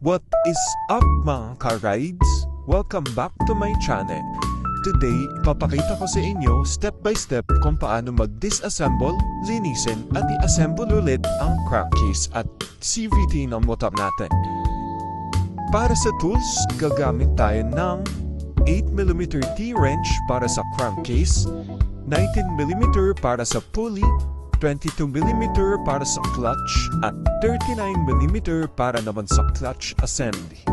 What is up mga ka-rides? Welcome back to my channel. Today, ipapakita ko sa inyo step by step kung paano mag-disassemble, linisin at i-assemble ulit ang crankcase at CVT ng motor natin. Para sa tools, gagamit tayo ng 8mm T-wrench para sa crankcase, 19mm para sa pulley, 22mm para sa clutch at 39mm para naman sa clutch assembly.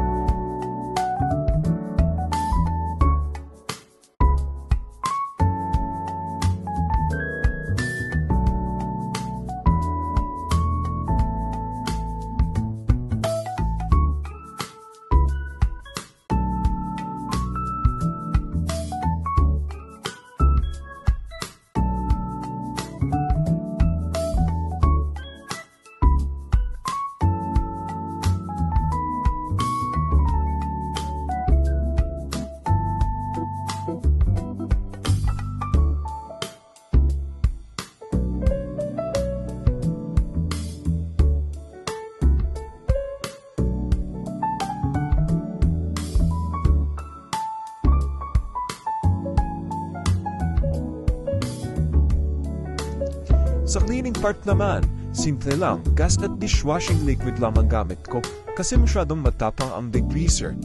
Sa cleaning part naman, simple lang, gas at dishwashing liquid lang ang gamit ko kasi masyadong matapang ang degreaser.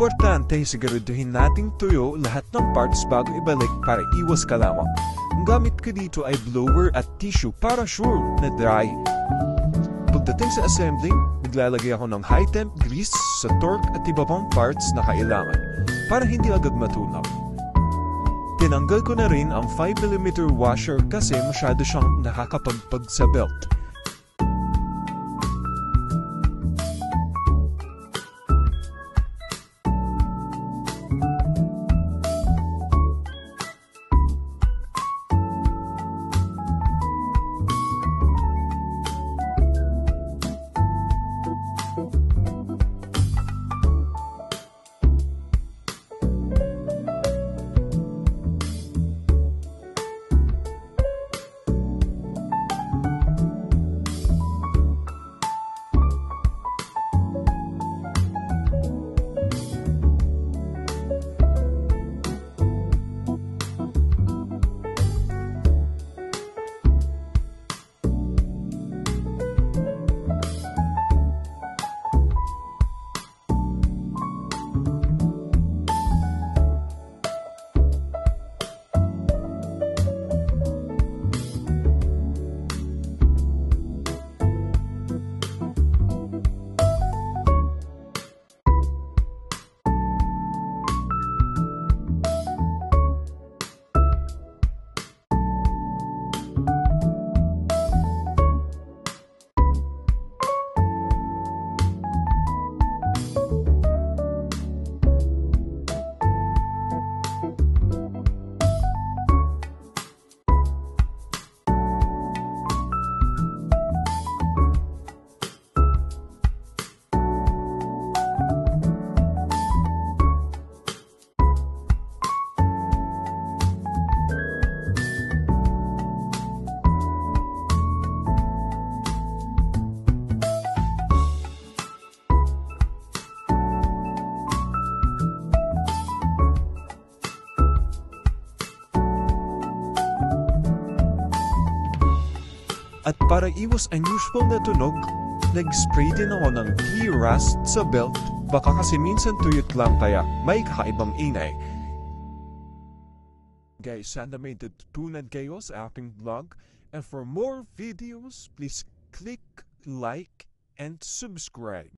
Importante, siguraduhin nating tuyo lahat ng parts bago ibalik para iwas kalawang. Ang gamit ko dito ay blower at tissue para sure na dry. Pagdating sa assembling, naglalagay ako ng high temp grease sa torque at iba pang parts na kailangan para hindi agad matunaw. Tinanggal ko na rin ang 5mm washer kasi masyado siyang nakakapagpag sa belt. At para iwas unusual na tunog, nag-spray din ako ng key rust sa belt. Baka kasi minsan tuyot lang kaya may kakaibang ingay. Guys, sana may natutunan kayo sa aking vlog. And for more videos, please click like and subscribe.